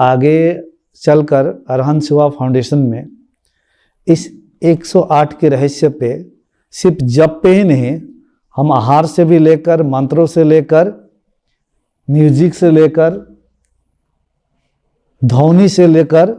आगे चलकर अरहंत सेवा फाउंडेशन में इस 108 के रहस्य पे सिर्फ जप पे ही नहीं, हम आहार से भी लेकर, मंत्रों से लेकर, म्यूजिक से लेकर, ध्वनि से लेकर,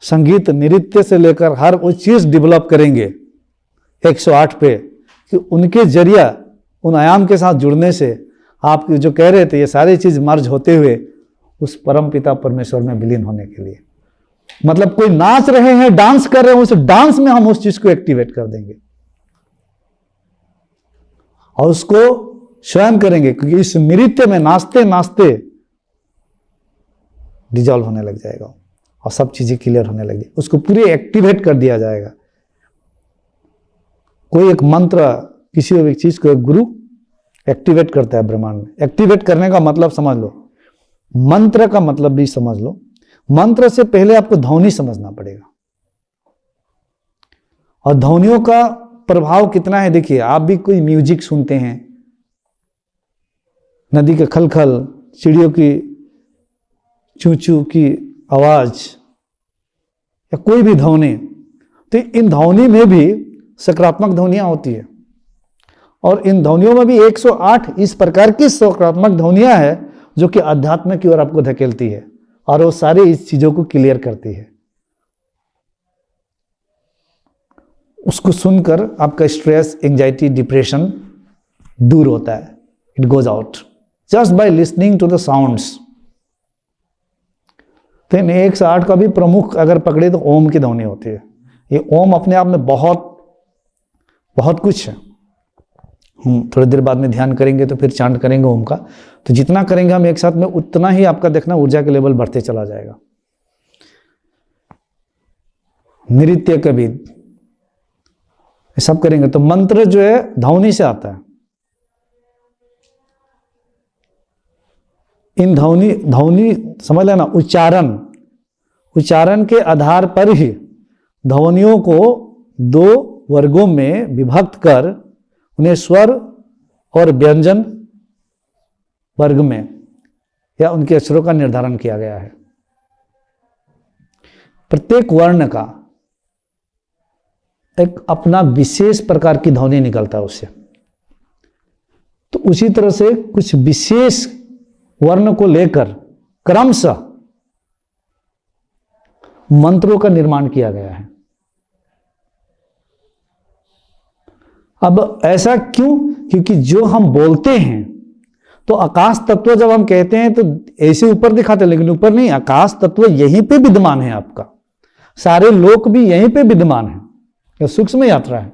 संगीत नृत्य से लेकर हर वो चीज़ डेवलप करेंगे 108 पे, कि उनके जरिया उन आयाम के साथ जुड़ने से आप जो कह रहे थे ये सारी चीज़ मर्ज होते हुए उस परम पिता परमेश्वर में विलीन होने के लिए, मतलब कोई नाच रहे हैं, डांस कर रहे हैं, उस डांस में हम उस चीज को एक्टिवेट कर देंगे और उसको स्वयं करेंगे, क्योंकि इस नृत्य में नाचते नाचते डिजॉल्व होने लग जाएगा और सब चीजें क्लियर होने लगी, उसको पूरे एक्टिवेट कर दिया जाएगा। कोई एक मंत्र किसी भी चीज को एक गुरु एक्टिवेट करता है ब्रह्मांड में। एक्टिवेट करने का मतलब समझ लो, मंत्र का मतलब भी समझ लो। मंत्र से पहले आपको ध्वनि समझना पड़ेगा और ध्वनियों का प्रभाव कितना है देखिए। आप भी कोई म्यूजिक सुनते हैं, नदी के खलखल, चिड़ियों की चू चू की आवाज या कोई भी ध्वनि, तो इन ध्वनि में भी सकारात्मक ध्वनियां होती है और इन ध्वनियों में भी 108 इस प्रकार की सकारात्मक ध्वनियां हैं जो कि अध्यात्म की ओर आपको धकेलती है और वो सारी इस चीजों को क्लियर करती है। उसको सुनकर आपका स्ट्रेस, एंजाइटी, डिप्रेशन दूर होता है। It goes out just by listening to the sounds. तो 108 का भी प्रमुख अगर पकड़े तो ओम की ध्वनि होती है। ये ओम अपने आप में बहुत बहुत कुछ है। हम थोड़ी देर बाद में ध्यान करेंगे तो फिर चांट करेंगे ओम का, तो जितना करेंगे हम एक साथ में उतना ही आपका देखना ऊर्जा के लेवल बढ़ते चला जाएगा। नृत्य का भी सब करेंगे तो मंत्र जो है ध्वनि से आता है। इन ध्वनि समझ लेना, उच्चारण के आधार पर ही ध्वनियों को 2 वर्गों में विभक्त कर उन्हें स्वर और व्यंजन वर्ग में या उनके अक्षरों का निर्धारण किया गया है। प्रत्येक वर्ण का एक अपना विशेष प्रकार की ध्वनि निकलता है उससे। तो उसी तरह से कुछ विशेष वर्ण को लेकर क्रमशः मंत्रों का निर्माण किया गया है। अब ऐसा क्यों? क्योंकि जो हम बोलते हैं तो आकाश तत्व जब हम कहते हैं तो ऐसे ऊपर दिखाते हैं, लेकिन ऊपर नहीं, आकाश तत्व यहीं पे विद्यमान है। आपका सारे लोक भी यहीं पे विद्यमान है। यह सूक्ष्म यात्रा है।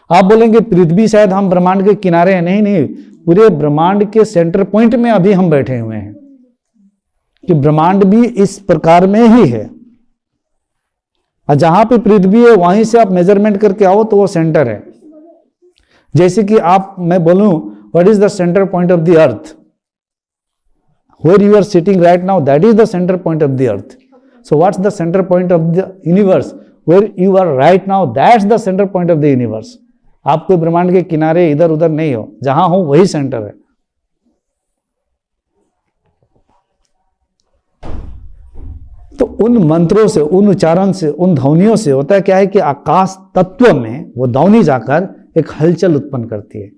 आप बोलेंगे पृथ्वी शायद हम ब्रह्मांड के किनारे हैं, नहीं, पूरे ब्रह्मांड के सेंटर पॉइंट में अभी हम बैठे हुए हैं, कि ब्रह्मांड भी इस प्रकार में ही है और जहां पे पृथ्वी है वहीं से आप मेजरमेंट करके आओ तो वो सेंटर है। जैसे कि मैं बोलूं what is the centre point of the earth, where you are sitting right now, that is the centre point of the earth. So what's the centre point of the universe, where you are right now, that's the centre point of the universe. आप कोई ब्रह्मांड के किनारे इधर उधर नहीं हो, जहां हो वही सेंटर है। तो उन मंत्रों से, उन उच्चारण से, उन ध्वनियों से होता है क्या है कि आकाश तत्व में वो ध्वनि जाकर एक हलचल उत्पन्न करती है।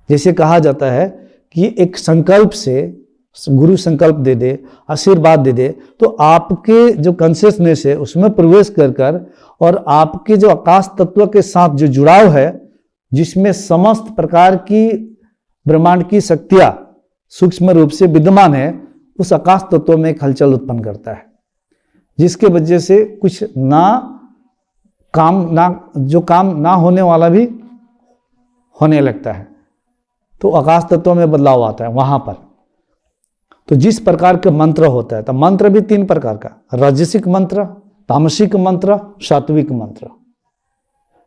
जैसे कहा जाता है कि एक संकल्प से गुरु संकल्प दे दे, आशीर्वाद दे दे, तो आपके जो कॉन्शियसनेस है उसमें प्रवेश कर और आपके जो आकाश तत्व के साथ जो जुड़ाव है, जिसमें समस्त प्रकार की ब्रह्मांड की शक्तियां सूक्ष्म रूप से विद्यमान है, उस आकाश तत्व में एक हलचल उत्पन्न करता है, जिसके वजह से कुछ जो काम ना होने वाला भी होने लगता है। तो आकाश तत्व में बदलाव आता है वहां पर। तो जिस प्रकार के मंत्र होता है, तो मंत्र भी 3 प्रकार का, राजसिक मंत्र, तामसिक मंत्र, सात्विक मंत्र।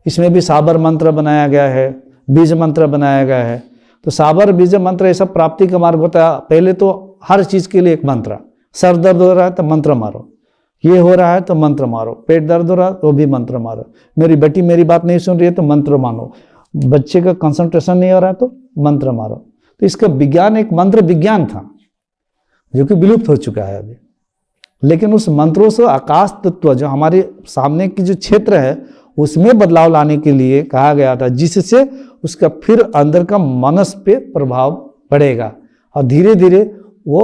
इसमें भी साबर मंत्र बनाया गया है, बीज मंत्र बनाया गया है। तो साबर बीज मंत्र ये सब प्राप्ति का मार्ग होता है। पहले तो हर चीज के लिए एक मंत्र, सर दर्द हो रहा है तो मंत्र मारो, ये हो रहा है तो मंत्र मारो, पेट दर्द हो रहा है तो भी मंत्र मारो, मेरी बेटी मेरी बात नहीं सुन रही है तो मंत्र मानो, बच्चे का कंसंट्रेशन नहीं हो रहा है तो मंत्र मारो। तो इसका विज्ञान एक मंत्र विज्ञान था जो कि विलुप्त हो चुका है अभी। लेकिन उस मंत्रों से आकाश तत्व जो हमारे सामने की जो क्षेत्र है उसमें बदलाव लाने के लिए कहा गया था, जिससे उसका फिर अंदर का मनस पे प्रभाव पड़ेगा और धीरे धीरे वो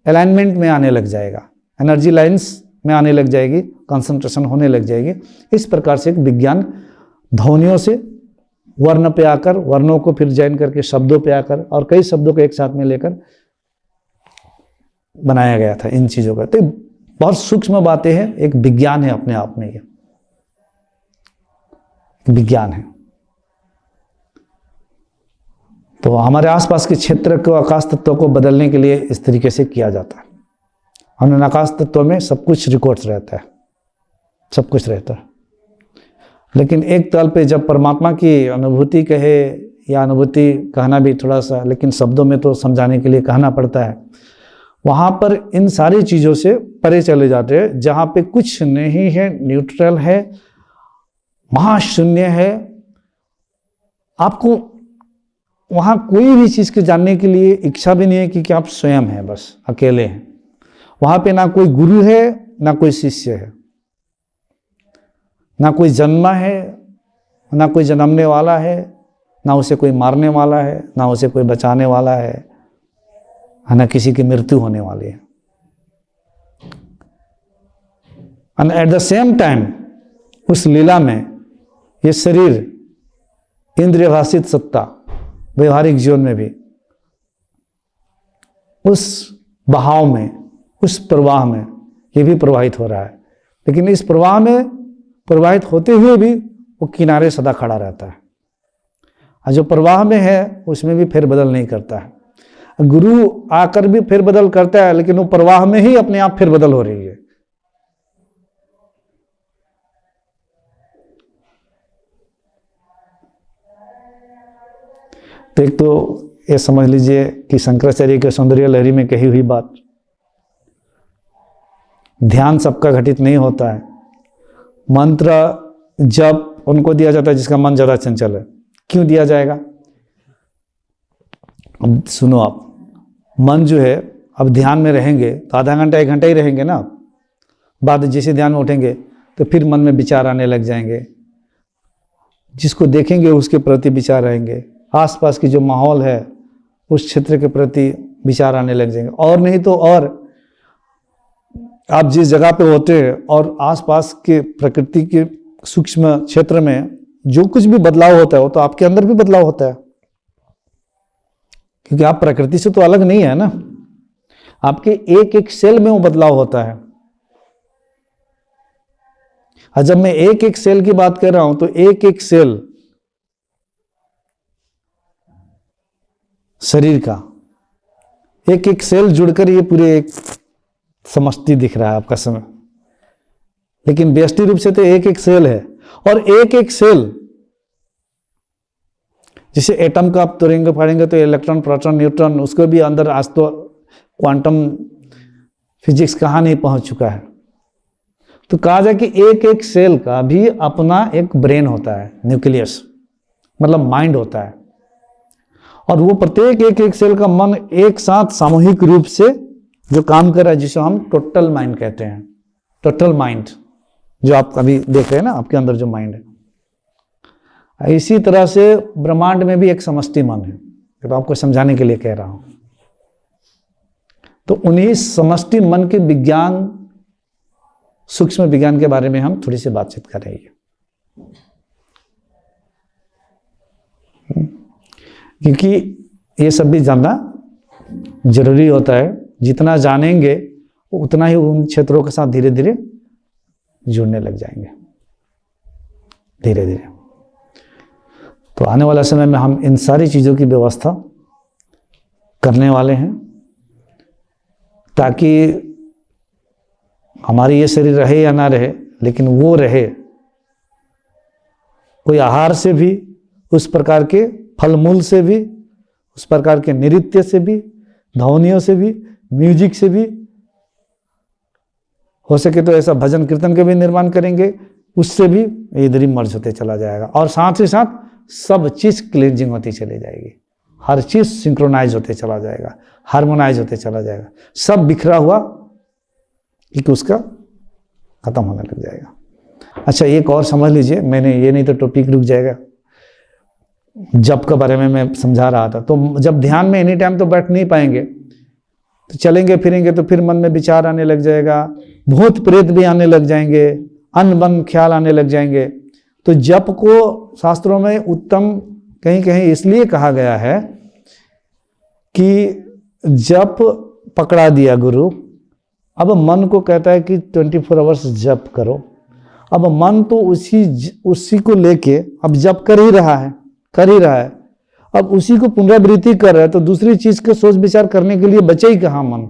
अलाइनमेंट में आने लग जाएगा, एनर्जी लाइंस में आने लग जाएगी, कंसंट्रेशन होने लग जाएगी। इस प्रकार से एक विज्ञान ध्वनियों से वर्ण पे आकर, वर्णों को फिर जॉइन करके शब्दों पे आकर और कई शब्दों को एक साथ में लेकर बनाया गया था इन चीजों का। तो बहुत सूक्ष्म बातें हैं, एक विज्ञान है अपने आप में, ये विज्ञान है। तो हमारे आसपास के क्षेत्र को, आकाश तत्व को बदलने के लिए इस तरीके से किया जाता है। और आकाश तत्व में सब कुछ रिकॉर्ड्स रहता है, सब कुछ रहता है। लेकिन एक तल पे जब परमात्मा की अनुभूति कहे, या अनुभूति कहना भी थोड़ा सा, लेकिन शब्दों में तो समझाने के लिए कहना पड़ता है, वहाँ पर इन सारी चीज़ों से परे चले जाते हैं, जहाँ पे कुछ नहीं है, न्यूट्रल है, महाशून्य है। आपको वहाँ कोई भी चीज़ के जानने के लिए इच्छा भी नहीं है, क्योंकि आप स्वयं हैं, बस अकेले हैं। वहाँ पे ना कोई गुरु है, ना कोई शिष्य है, ना कोई जन्मा है, ना कोई जन्मने वाला है, ना उसे कोई मारने वाला है, ना उसे कोई बचाने वाला है, ना किसी की मृत्यु होने वाली है। And at the same time उस लीला में ये शरीर, इंद्रिय भाषित सत्ता, व्यवहारिक जीवन में भी उस बहाव में, उस प्रवाह में ये भी प्रवाहित हो रहा है। लेकिन इस प्रवाह में प्रवाहित होते हुए भी वो किनारे सदा खड़ा रहता है, और जो प्रवाह में है उसमें भी फेरबदल नहीं करता है। गुरु आकर भी फेरबदल करता है, लेकिन वो प्रवाह में ही अपने आप फेरबदल हो रही है। तो एक तो ये समझ लीजिए कि शंकराचार्य के सौंदर्य लहरी में कही हुई बात, ध्यान सबका घटित नहीं होता है। मंत्र जब उनको दिया जाता है जिसका मन ज्यादा चंचल है। क्यों दिया जाएगा? अब सुनो, आप मन जो है, अब ध्यान में रहेंगे तो आधा घंटा 1 घंटा ही रहेंगे ना। बाद जैसे ध्यान में उठेंगे तो फिर मन में विचार आने लग जाएंगे, जिसको देखेंगे उसके प्रति विचार रहेंगे, आसपास की जो माहौल है उस क्षेत्र के प्रति विचार आने लग जाएंगे। और नहीं तो और आप जिस जगह पे होते हैं और आसपास के प्रकृति के सूक्ष्म क्षेत्र में जो कुछ भी बदलाव होता है वो तो आपके अंदर भी बदलाव होता है, क्योंकि आप प्रकृति से तो अलग नहीं है ना। आपके एक एक सेल में वो बदलाव होता है। और जब मैं एक एक सेल की बात कर रहा हूं तो एक एक सेल शरीर का, एक एक सेल जुड़कर ये पूरे एक समष्टि दिख रहा है आपका समय। लेकिन व्यष्टि रूप से तो एक एक सेल है, और एक एक सेल जैसे एटम का आप तोड़ेंगे फाड़ेंगे तो इलेक्ट्रॉन, प्रोटॉन, न्यूट्रॉन, उसको भी अंदर आज तो क्वांटम फिजिक्स कहाँ नहीं पहुंच चुका है। तो कहा जाए कि एक एक सेल का भी अपना एक ब्रेन होता है, न्यूक्लियस मतलब माइंड होता है, और वो प्रत्येक एक एक सेल का मन एक साथ सामूहिक रूप से जो काम कर रहा है, जिसे हम टोटल माइंड कहते हैं। टोटल माइंड जो आप अभी देख रहे हैं ना, आपके अंदर जो माइंड है। इसी तरह से ब्रह्मांड में भी एक समष्टि मन है, तो आपको समझाने के लिए कह रहा हूं। तो उन्हीं समष्टि मन के विज्ञान, सूक्ष्म विज्ञान के बारे में हम थोड़ी सी बातचीत करेंगे, क्योंकि ये सब भी जानना जरूरी होता है। जितना जानेंगे उतना ही उन क्षेत्रों के साथ धीरे धीरे जुड़ने लग जाएंगे, धीरे धीरे। तो आने वाला समय में हम इन सारी चीज़ों की व्यवस्था करने वाले हैं, ताकि हमारी ये शरीर रहे या ना रहे, लेकिन वो रहे। कोई आहार से भी, उस प्रकार के फल मूल से भी, उस प्रकार के नृत्य से भी, ध्वनियों से भी, म्यूजिक से भी, हो सके तो ऐसा भजन कीर्तन के भी निर्माण करेंगे, उससे भी इधर ही मर्ज होते चला जाएगा। और साथ ही साथ सब चीज क्लींजिंग होती चली जाएगी, हर चीज सिंक्रोनाइज होते चला जाएगा, हार्मोनाइज होते चला जाएगा। सब बिखरा हुआ क्योंकि उसका खत्म होने लग जाएगा। अच्छा, एक और समझ लीजिए, मैंने ये नहीं तो टॉपिक रुक जाएगा। जप के बारे में मैं समझा रहा था, तो जब ध्यान में एनी टाइम तो बैठ नहीं पाएंगे, तो चलेंगे फिरेंगे तो फिर मन में विचार आने लग जाएगा, भूत प्रेत भी आने लग जाएंगे, अन्न बन ख्याल आने लग जाएंगे। तो जप को शास्त्रों में उत्तम कहीं कहीं इसलिए कहा गया है कि जप पकड़ा दिया गुरु, अब मन को कहता है कि 24 आवर्स जप करो। अब मन तो उसी को लेके अब जप कर ही रहा है, अब उसी को पुनरावृत्ति कर रहा है, तो दूसरी चीज के सोच विचार करने के लिए बचे ही कहाँ मन।